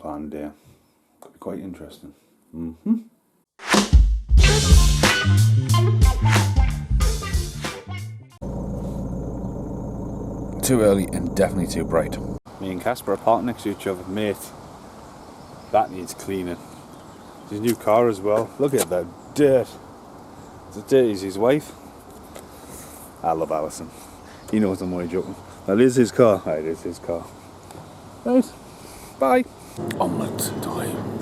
unplanned day. Could be quite interesting. Too early and definitely too bright. Me and Casper are parked next to each other. Mate, that needs cleaning. His new car as well. Look at that dirt. The dirt is his wife. I love Alison. He knows I'm only joking. That is his car. It is his car. Right. Bye. Omelette time.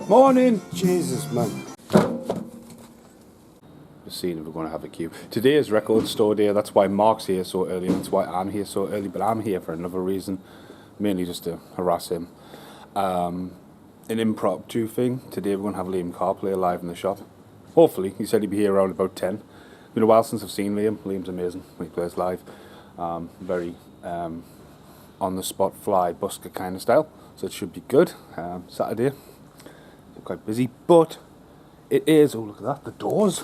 Morning. Jesus, man. Just seeing if we're going to have a queue. Today is record store day. That's why Mark's here so early. And that's why I'm here so early. But I'm here for another reason. Mainly just to harass him. An impromptu thing. Today we're going to have Liam Carr play live in the shop. Hopefully. He said he'd be here around about 10. It's been a while since I've seen Liam. Liam's amazing when he plays live. Very on the spot fly busker kind of style. So it should be good. Saturday. We're quite busy. But it is, oh look at that, the doors.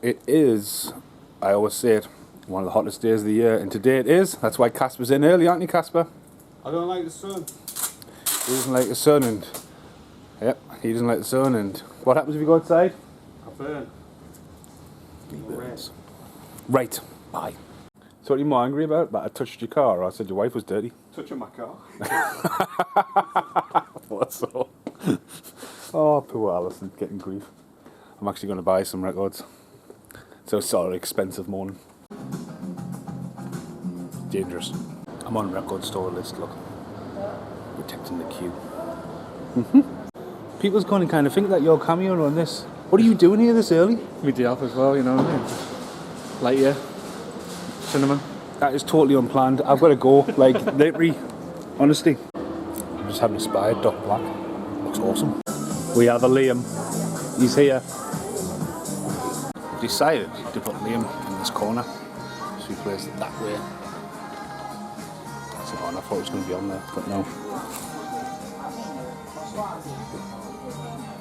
It is, I always say it, one of the hottest days of the year. And today it is. That's why Casper's in early, aren't you, Casper? I don't like the sun. He doesn't like the sun, and yep, he doesn't like the sun. And what happens if you go outside? I burn. He burns. Right, bye. So what are you more angry about? That I touched your car, or I said your wife was dirty? Touching my car. What's so? Oh, poor Alison, getting grief. I'm actually going to buy some records. So it's sort of expensive morning. Dangerous. I'm on record store list, look. Protecting the queue. People's going to kind of think that you're cameo on this. What are you doing here this early? We day off as well, you know what I mean? Light year. Cinnamon. That is totally unplanned. I've got to go, like, literally, honestly. I'm just having a spy, Doc Black. Looks awesome. We have a Liam. He's here. I've decided to put Liam in this corner. So he plays it that way. That's on. I thought it was going to be on there, but no.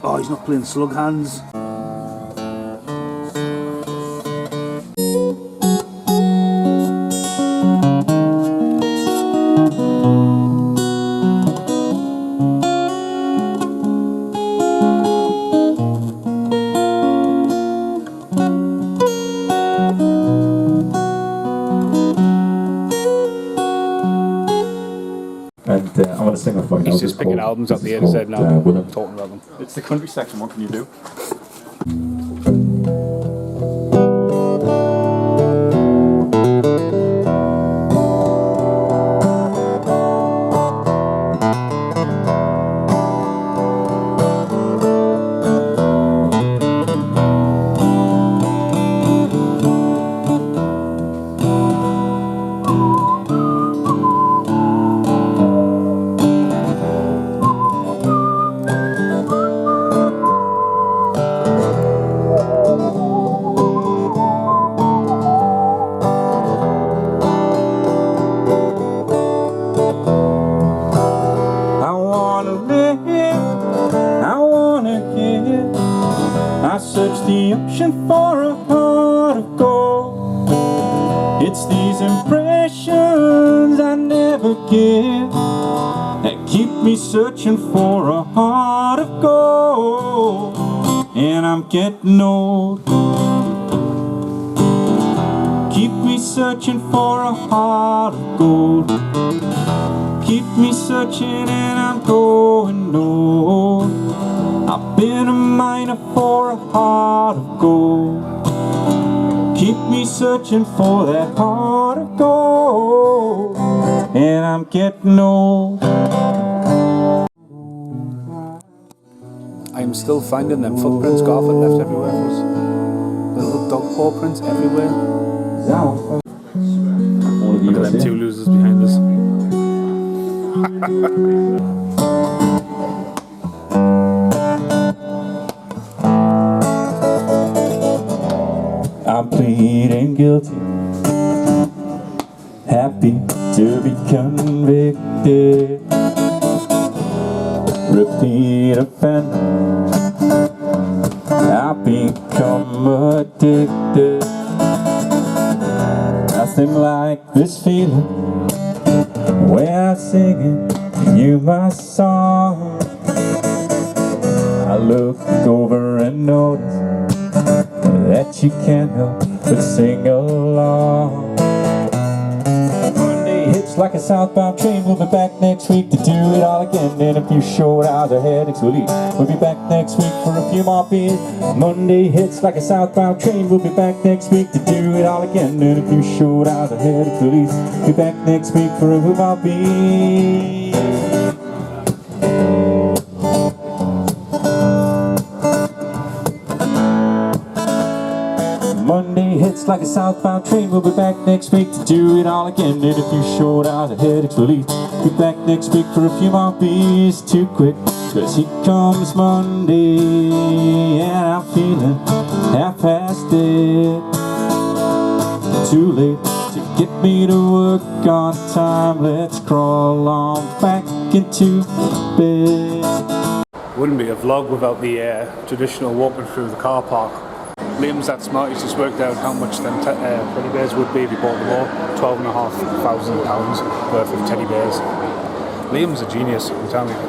Oh, he's not playing slug hands. And I want to sing a final. He's just picking albums up the end said now, talking about them. It's the country section, what can you do? The ocean for a heart of gold. It's these impressions I never get that keep me searching for a heart of gold. And I'm getting old. Keep me searching for a heart of gold. Keep me searching and I'm going old. I've been a miner for a heart of gold. Keep me searching for that heart of gold. And I'm getting old. I'm still finding them footprints Garfield left everywhere for us. The little dog paw prints everywhere. Look at them two losers behind us. I'm pleading guilty, happy to be convicted. Repeat offender, I've become addicted. I nothing like this feeling when I'm singing you my song. I look over and notice that you can't help but sing along. Monday hits like a southbound train. We'll be back next week to do it all again. In a few short hours, our headaches will leave. We'll be back next week for a few more beers. Monday hits like a southbound train. We'll be back next week to do it all again. In a few short hours, our headaches will leave. We'll be back next week for a few more beers. Monday hits like a southbound train. We'll be back next week to do it all again. In a few short hours, our headaches will leave. Be back next week for a few more beers. Too quick, cause here comes Monday, and I'm feeling half past it. Too late to get me to work on time. Let's crawl on back into bed. Wouldn't be a vlog without the traditional walking through the car park. Liam's that smart, he's just worked out how much them teddy bears would be if he bought them all. £12,500 worth of teddy bears. Liam's a genius, I'm telling you.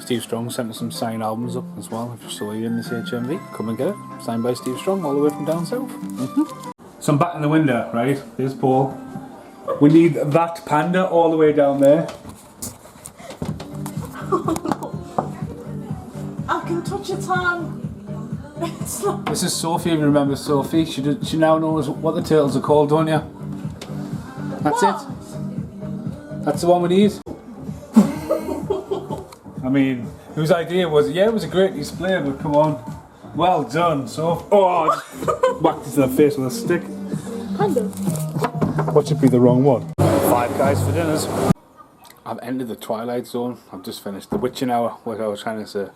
Steve Strong sent us some signed albums up as well. If you saw you in this HMV, come and get it. Signed by Steve Strong, all the way from down south. So I'm back in the window, right? Here's Paul. We need that panda all the way down there. I can touch your tongue. This is Sophie, if you remember Sophie. She now knows what the turtles are called, don't you? That's What? it. That's the one we need. I mean, whose idea was it? Yeah, it was a great display, but come on. Well done, Soph. Oh, I just whacked it to the face with a stick. Panda. What should be the wrong one? 5 guys for dinners. I've entered the twilight zone. I've just finished the witching hour, what I was trying to say.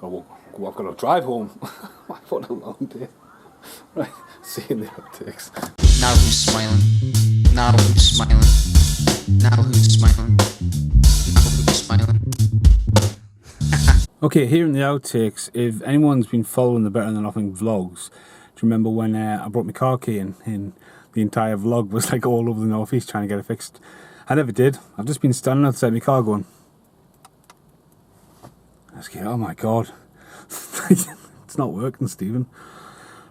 Oh, I've got to drive home. What a long day. Right, see you in the outtakes. Now who's smiling? Now who's smiling? Now who's smiling? Now who's smiling? Okay, here in the outtakes, if anyone's been following the Better Than Nothing vlogs, do you remember when I brought my car key in and the entire vlog was like all over the northeast trying to get it fixed? I never did. I've just been standing outside my car going, oh my god. It's not working, Stephen.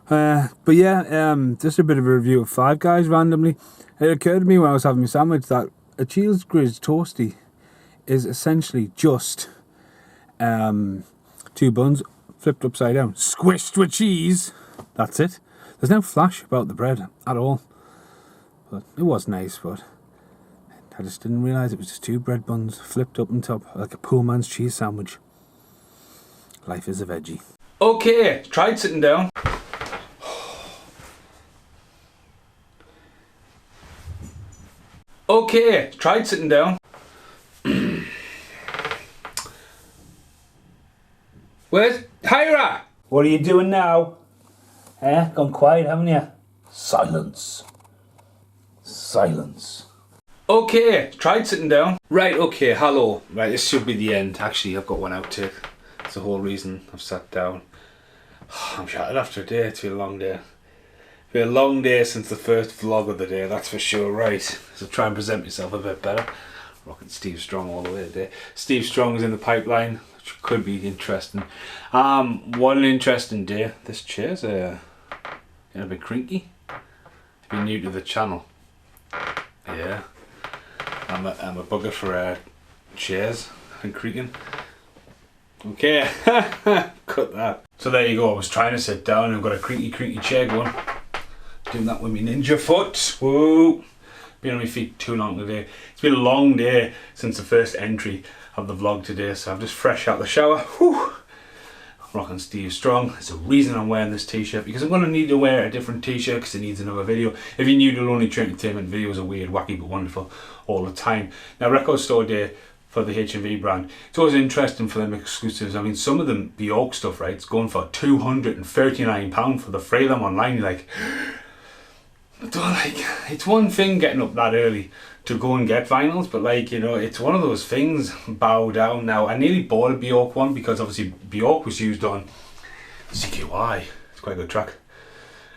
But yeah, just a bit of a review of Five Guys randomly. It occurred to me when I was having my sandwich that a Cheers Grizz Toasty is essentially just 2 buns flipped upside down, squished with cheese. That's it. There's no flash about the bread at all. But it was nice, but I just didn't realise it was just 2 bread buns flipped up on top like a poor man's cheese sandwich. Life is a veggie. Okay, tried sitting down. Okay, tried sitting down. Where's Hyra? What are you doing now? Gone quiet, haven't you? Silence. Silence. Okay, tried sitting down. Right, okay, hello. Right, this should be the end. Actually, I've got one outtake. That's the whole reason I've sat down. I'm shattered after a day. It's been a long day. It's been a long day since the first vlog of the day, that's for sure, right. So try and present myself a bit better. Rocking Steve Strong all the way today. Steve Strong's in the pipeline, which could be interesting. What an interesting day. This chair's a bit crinky. If you're new to the channel. Yeah. I'm a bugger for chairs and creaking. Okay, cut that. So there you go, I was trying to sit down and I've got a creaky chair going. Doing that with my ninja foot. Whoa. Been on my feet too long today. It's been a long day since the first entry of the vlog today, so I'm just fresh out the shower. Whew. I'm rocking Steve Strong. There's a reason I'm wearing this t-shirt, because I'm going to need to wear a different t-shirt because it needs another video. If you're new to Lonely Tree Entertainment, videos are weird, wacky but wonderful all the time. Now, record store day for the HMV brand. It's always interesting for them exclusives. I mean, some of them, the Oak stuff, right, it's going for £239 for the free of them online. You're like, it's one thing getting up that early to go and get vinyls, but like, you know, it's one of those things, bow down. Now, I nearly bought a Bjork one because obviously Bjork was used on CKY. It's quite a good track.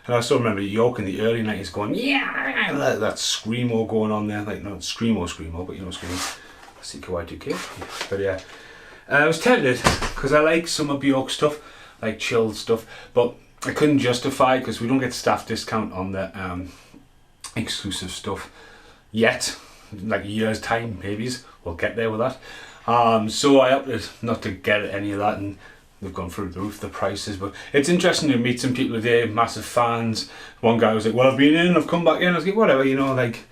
And I still remember York in the early 90s going, yeah, that screamo going on there. Like, not screamo, but you know, screamo. CKY2K. But yeah, I was tempted because I like some of Bjork stuff, like chilled stuff, but I couldn't justify because we don't get staff discount on the exclusive stuff yet. Like a year's time, maybe we'll get there with that. So I opted not to get any of that, and they've gone through the roof, the prices. But it's interesting to meet some people today, massive fans. One guy was like, well, I've been in, I've come back in. I was like, whatever, you know, like,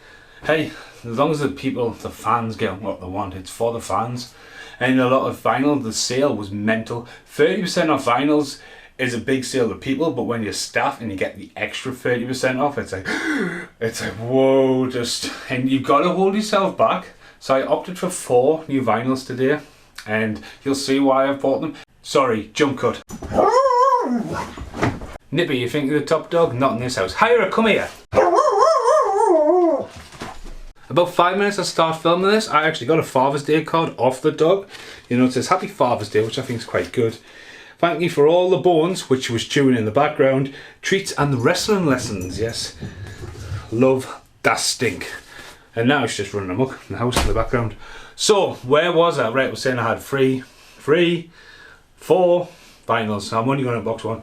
hey, as long as the people, the fans get what they want, it's for the fans. And a lot of vinyl, the sale was mental. 30% off vinyls is a big sale to people, but when you're staff and you get the extra 30% off, it's like, whoa, and you've got to hold yourself back. So I opted for 4 new vinyls today, and you'll see why I've bought them. Sorry, jump cut. Nippy, you think you're the top dog? Not in this house. Hira, come here. About 5 minutes I start filming this, I actually got a Father's Day card off the dog. You know, it says Happy Father's Day, which I think is quite good. Thank you for all the bones, which was chewing in the background, treats and the wrestling lessons, yes. Love that stink. And now it's just running amok in the house in the background. So, where was I? Right, I was saying I had 4 vinyls. So I'm only going to box 1.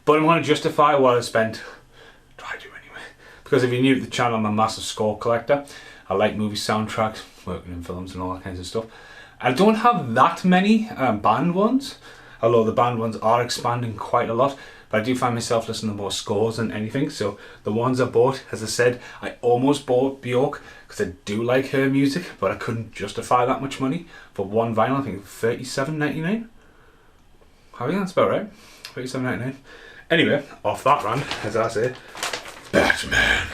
But I'm going to justify what I spent. Try to anyway. Because if you're new to the channel, I'm a massive score collector. I like movie soundtracks, working in films and all that kinds of stuff. I don't have that many band ones, although the band ones are expanding quite a lot. But I do find myself listening to more scores than anything. So the ones I bought, as I said, I almost bought Bjork because I do like her music, but I couldn't justify that much money for one vinyl. I think $37.99. I think that's about right. $37.99. Anyway, off that rant, as I say, Batman,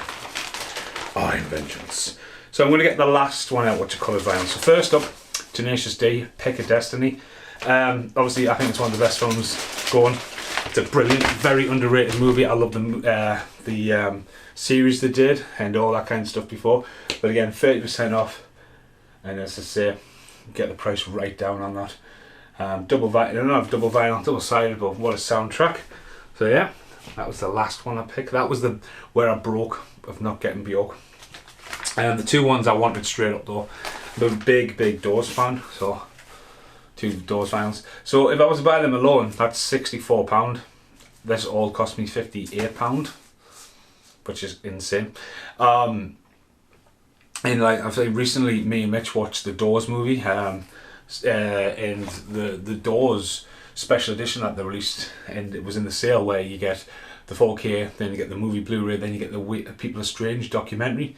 I'm vengeance. So I'm going to get the last one out, which are coloured vinyl. So first up, Tenacious D, Pick a Destiny. Obviously, I think it's one of the best films going. It's a brilliant, very underrated movie. I love the series they did and all that kind of stuff before. But again, 30% off. And as I say, get the price right down on that. Double vinyl, I don't have double vinyl, double sided, but what a soundtrack. So yeah, that was the last one I picked. That was where I broke of not getting Bjork. The 2 ones I wanted straight up though. I'm a big Doors fan, so 2 Doors vinyls. So if I was to buy them alone, that's £64. This all cost me £58, which is insane. And like I've said, recently me and Mitch watched the Doors movie, and the Doors special edition that they released, and it was in the sale where you get the 4K, then you get the movie Blu-ray, then you get the People Are Strange documentary.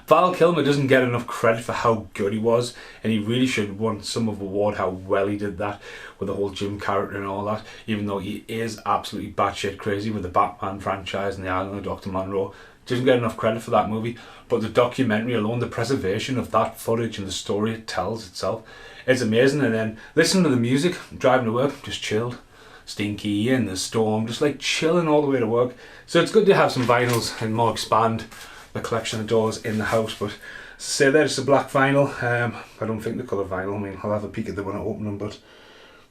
Val Kilmer doesn't get enough credit for how good he was, and he really should have won some of the award how well he did that with the whole Jim character and all that, even though he is absolutely batshit crazy with the Batman franchise and the Island of Dr. Monroe. Doesn't get enough credit for that movie, but the documentary alone, the preservation of that footage and the story it tells itself, it's amazing. And then listening to the music, driving to work, just chilled. Stinky in the storm, just like chilling all the way to work. So it's good to have some vinyls and more expand the collection of Doors in the house. But say there's a black vinyl. I don't think the colour vinyl. I mean, I'll have a peek at them when I open them, but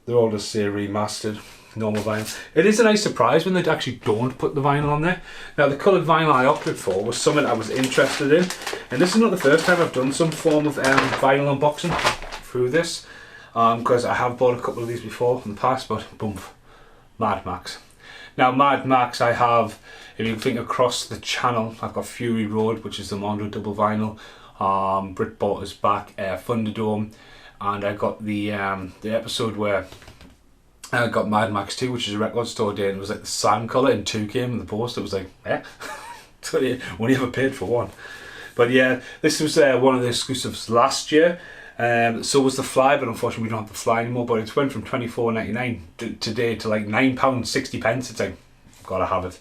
they're all just say remastered, normal vinyl. It is a nice surprise when they actually don't put the vinyl on there. Now the coloured vinyl I opted for was something I was interested in, and this is not the first time I've done some form of vinyl unboxing through this, because I have bought a couple of these before in the past, but boom, Mad Max. Now Mad Max I have, if you think across the channel, I've got Fury Road, which is the Mondo double vinyl, Brit bought us back Thunderdome, and I got the episode where I got Mad Max 2, which is a record store day, and it was like the sand colour, and 2 came in the post. It was like, only ever paid for 1. But yeah, this was one of the exclusives last year. So was the Fly, but unfortunately we don't have the Fly anymore. But it's went from £24.99 today to like £9.60. It's like, gotta have it.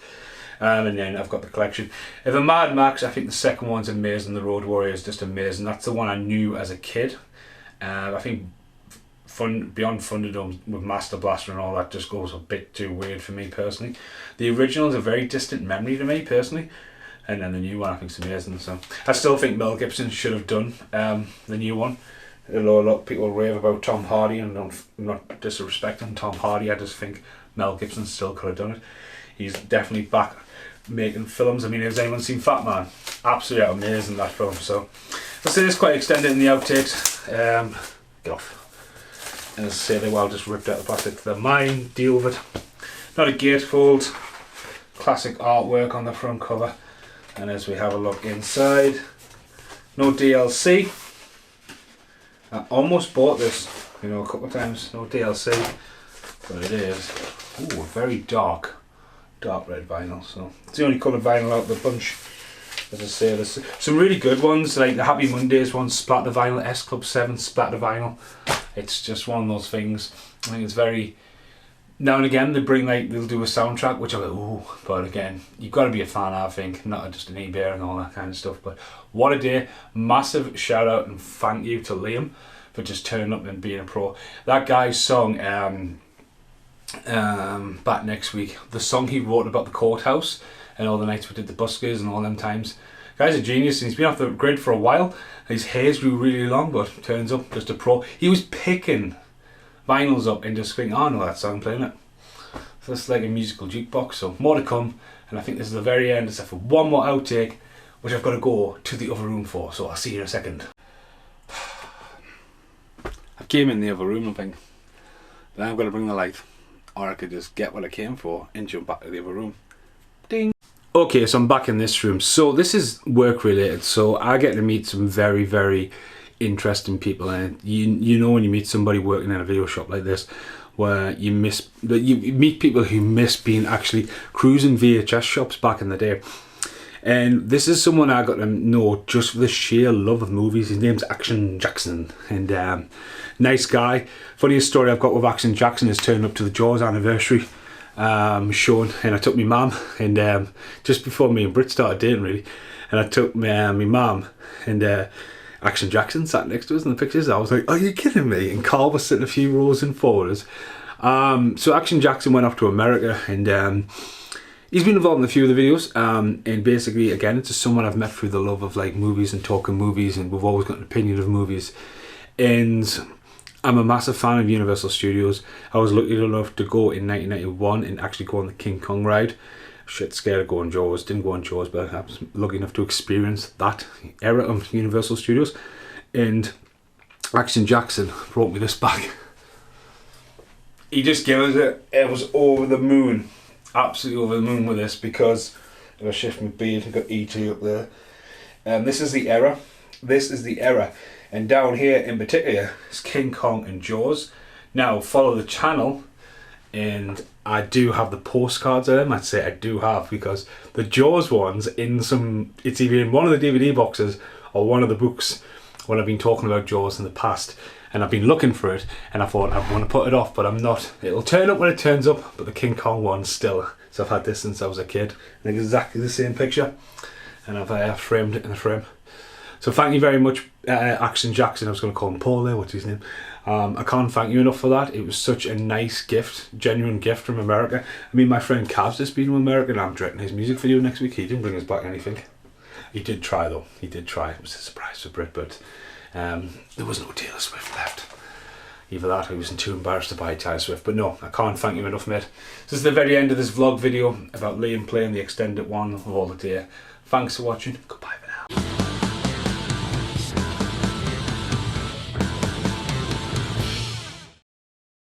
And then I've got the collection. If a Mad Max, I think the second one's amazing. The Road Warrior is just amazing. That's the one I knew as a kid. I think Beyond Thunderdome with Master Blaster and all that just goes a bit too weird for me personally. The original is a very distant memory to me personally. And then the new one I think is amazing. So I still think Mel Gibson should have done the new one. Although a lot of people rave about Tom Hardy, and I'm not disrespecting Tom Hardy, I just think Mel Gibson still could have done it. He's definitely back making films. I mean, has anyone seen Fat Man? Absolutely amazing, that film. So I say it's quite extended in the outtakes. Get off. And as I say, they well just ripped out the plastic. They're mine, deal with it. Not a gatefold. Classic artwork on the front cover. And as we have a look inside, no DLC. I almost bought this, you know, a couple of times. No DLC, but it is. Ooh, very dark red vinyl. So it's the only coloured vinyl out of the bunch. As I say, there's some really good ones, like the Happy Mondays one, Splatter Vinyl, S Club 7 Splatter Vinyl. It's just one of those things. I think it's very. Now and again they bring, like, they'll do a soundtrack, which I'm like, ooh, but again, you've got to be a fan, I think, not just an eBay and all that kind of stuff. But what a day. Massive shout out and thank you to Liam for just turning up and being a pro. That guy's song, Back Next Week, the song he wrote about the courthouse and all the nights we did the buskers and all them times. Guy's a genius, and he's been off the grid for a while. His hair's grew really long, but turns up just a pro. He was picking vinyls up and just thinking, oh, I know that song, playing it. So it's like a musical jukebox. So more to come, and I think this is the very end, except for one more outtake, which I've got to go to the other room for. So I'll see you in a second. I came in the other room and think, then I've got to bring the light, or I could just get what I came for and jump back to the other room. Ding. Okay, so I'm back in this room. So this is work related. So I get to meet some very, very interesting people, and you know when you meet somebody working in a video shop like this, where you meet people who miss being actually cruising VHS shops back in the day. And this is someone I got to know just for the sheer love of movies. His name's Action Jackson, and nice guy. Funniest story I've got with Action Jackson is turning up to the Jaws anniversary shown, and I took my mum, and just before me and Britt started dating really, and I took my mum, and Action Jackson sat next to us in the pictures. I was like, are you kidding me? And Carl was sitting a few rows in forward us. So Action Jackson went off to America, and he's been involved in a few of the videos, and basically, again, it's just someone I've met through the love of like movies and talking movies, and we've always got an opinion of movies. And I'm a massive fan of Universal Studios. I was lucky enough to go in 1991 and actually go on the King Kong ride. Shit scared of going Jaws, didn't go on Jaws, but I was lucky enough to experience that era of Universal Studios. And Action Jackson brought me this back. He just gave us it. It was over the moon. Absolutely over the moon with this, because if I shift my beard, I've got E.T. up there. And this is the era. This is the era. And down here in particular is King Kong and Jaws. Now follow the channel, and I do have the postcards of them. I'd say I do have, because the Jaws ones it's either in one of the DVD boxes or one of the books when I've been talking about Jaws in the past, and I've been looking for it, and I thought I want to put it off, but I'm not. It'll turn up when it turns up, but the King Kong one still. So I've had this since I was a kid, and exactly the same picture, and I've framed it in a frame. So thank you very much, Action Jackson. I was going to call him Paul there, what's his name? I can't thank you enough for that. It was such a nice gift, genuine gift from America. I mean, my friend Cav's just been in America, and I'm directing his music video next week. He didn't bring us back anything. He did try though, he did try. It was a surprise for Brit, but there was no Taylor Swift left. Either that or he wasn't too embarrassed to buy Taylor Swift. But no, I can't thank you enough, mate. This is the very end of this vlog video about Liam playing the extended one of all the day. Thanks for watching. Goodbye.